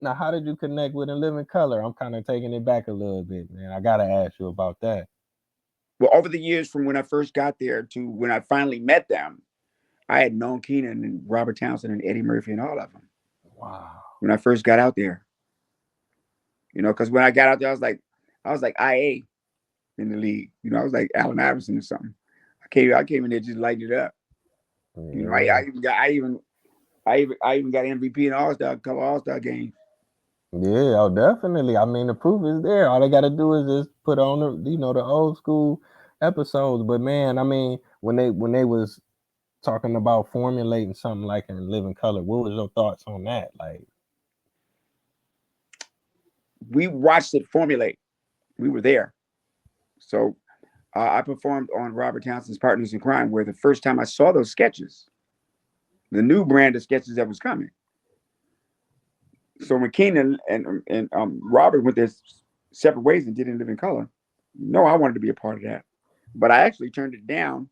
Now, how did you connect with In Living Color? I'm kind of taking it back a little bit, man. I gotta ask you about that. Well, over the years from when I first got there to when I finally met them, I had known Keenan and Robert Townsend and Eddie Murphy and all of them Wow. when I first got out there. Because when I got out there, I was like IA in the league. I was like Allen Iverson or something. I came in there just lighting it up. I Yeah. even got I even got MVP in All Star, couple All Star games. Yeah, oh, definitely. I mean, the proof is there. All they got to do is just put on the old school episodes. But man, I mean, when they was talking about formulating something like In Living Color, what was your thoughts on that? Like, We watched it formulate. We were there. So I performed on Robert Townsend's Partners in Crime, where the first time I saw those sketches, the new brand of sketches that was coming. So when Keenan and Robert went their separate ways and did In Living Color, no, I wanted to be a part of that, but I actually turned it down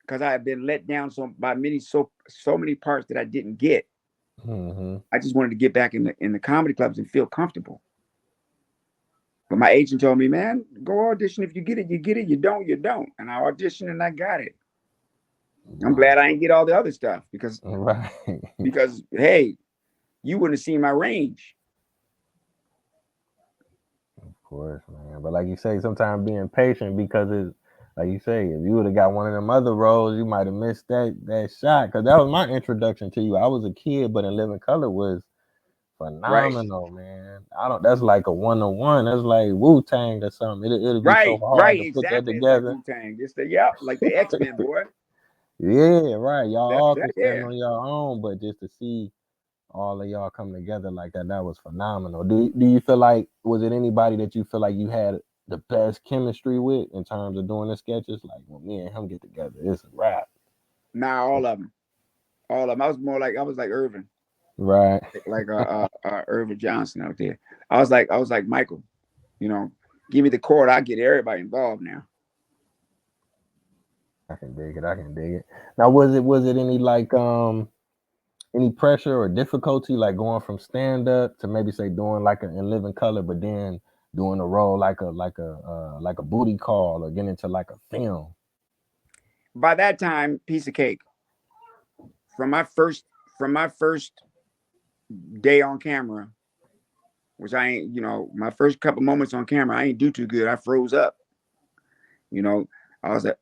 because I had been let down so many parts that I didn't get. hmm I just wanted to get back in the comedy clubs and feel comfortable. But my agent told me, man, go audition. If you get it, you get it. You don't, you don't. And I auditioned and I got it. I'm glad wow, I didn't get all the other stuff because right. because hey, you wouldn't have seen my range. Of course, man. But like you say, sometimes being patient because it's like you say, if you would have got one of them other roles, you might have missed that shot. Cause that was my introduction to you. I was a kid, but In Living Color was Right, phenomenal, man. I don't. That's like a 1-on-1. That's like Wu Tang or something. It'll be so right, hard right. to put that Exactly. It's like together. Wu Tang. It's the yeah, like the X Men boy. Yeah, right. Y'all That all that can stand yeah. on your own, but just to see all of y'all come together like that, that was phenomenal. Do you feel like was it anybody that you feel like you had the best chemistry with in terms of doing the sketches? Like when me and him get together, it's a wrap. Nah, all of them. I was like Irvin, Right. Irvin Johnson out there. I was like Michael. You know, give me the chord, I get everybody involved now. I can dig it. I can dig it. Now was it any pressure or difficulty like going from stand up to maybe say doing like a In Living Color, but then doing a role like a booty call or getting into like a film? By that time, piece of cake. From my first day on camera, which I ain't, my first couple moments on camera, I ain't do too good. I froze up. You know, I was like,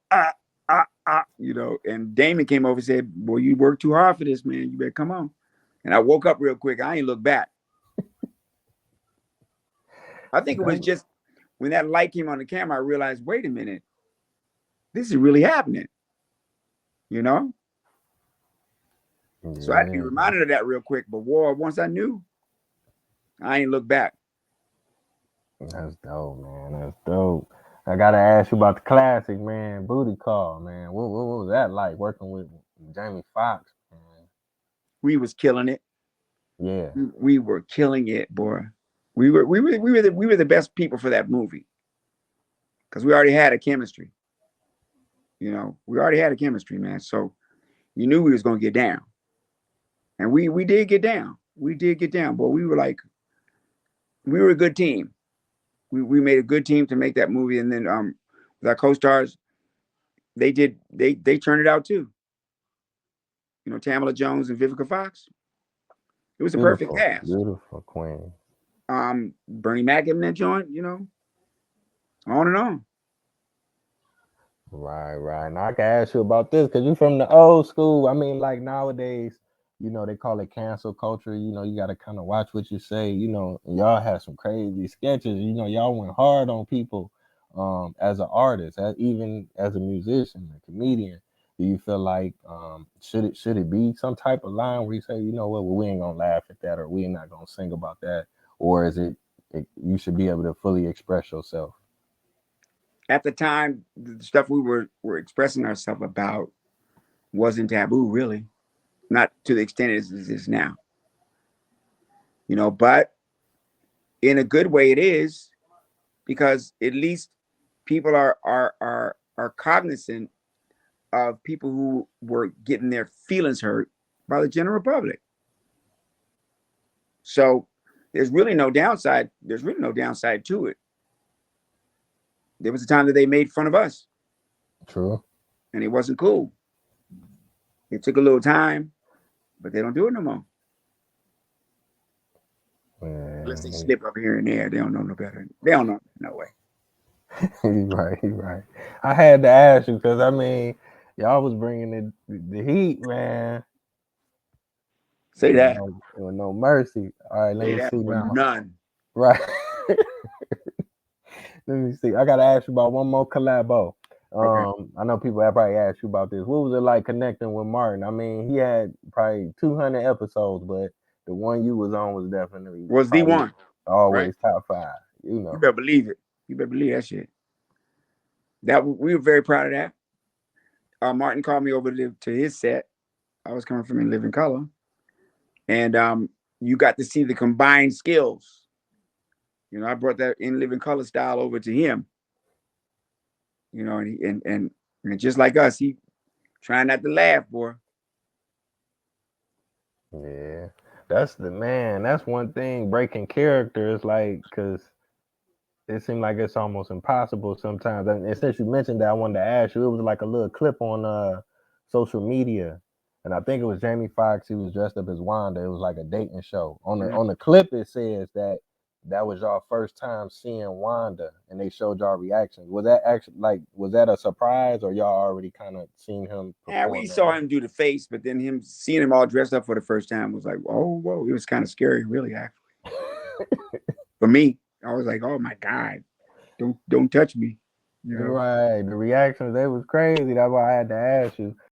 and Damon came over and said, boy, you work too hard for this, man. You better come on. And I woke up real quick. I ain't look back. I think it was That- just when that light came on the camera, I realized, wait a minute, this is really happening, you know? So I had to be Yeah, reminded of that real quick. But war, once I knew, I ain't look back. that's dope, man. That's dope. I gotta ask you about the classic, man. Booty call, man. What was that like working with Jamie Foxx, man? We was killing it. Yeah. We were killing it, boy. We were the best people for that movie because we already had a chemistry. We already had a chemistry, man. So you knew we was gonna get down, and we did get down. We did get down, but we were a good team. We made a good team to make that movie, and then with our co-stars, they turned it out too. Tamala Jones and Vivica Fox. It was a perfect Beautiful, cast. beautiful queen. Bernie Mac in that joint, on and on. Right, right. Now I can ask you about this because you from the old school. I mean, like nowadays, they call it cancel culture. You got to kind of watch what you say. And y'all had some crazy sketches. Y'all went hard on people as an artist, even as a musician, a comedian. Do you feel like should it be some type of line where you say, you know what, well, we ain't gonna laugh at that or we're not gonna sing about that, or is it you should be able to fully express yourself? At the time, the stuff we were expressing ourselves about wasn't taboo, really, not to the extent it is now. But in a good way, it is because at least people are cognizant of people who were getting their feelings hurt by the general public. So there's really no downside. There's really no downside to it. There was a time that they made fun of us, True. and it wasn't cool. It took a little time, but they don't do it no more. Unless they Man, slip up here and there, they don't know no better. They don't know no way. he's right. He's right. I had to ask you because I mean, y'all was bringing the heat, man. Say that. With no mercy. All right, let Say me that see for now. none. Right. Let me see. I gotta ask you about one more collabo. Okay. I know people have probably asked you about this. What was it like connecting with Martin? I mean, he had probably 200 episodes, but the one you was on was definitely Was the probably one, right? always top five. You You know. better believe it. You better believe that shit. That we were very proud of that. Martin called me over to his set. I was coming from In Living Color, and you got to see the combined skills. You know, I brought that In Living Color style over to him. You know, and just like us, he trying not to laugh, boy. Yeah, that's the man. That's one thing. Breaking character is like because it seemed like it's almost impossible sometimes. And since you mentioned that, I wanted to ask you. It was like a little clip on social media, and I think it was Jamie Foxx. He was dressed up as Wanda. It was like a dating show. Mhm. On the clip, it says that that was y'all first time seeing Wanda, and they showed y'all reactions. Was that actually like was that a surprise, or y'all already kind of seen him Yeah, we perform that saw way? him do the face, but then him seeing him all dressed up for the first time was like, oh, whoa, it was kind of scary, really. Actually, for me, I was like, oh my god, don't touch me, you know. Right, the reactions they was crazy. That's why I had to ask you.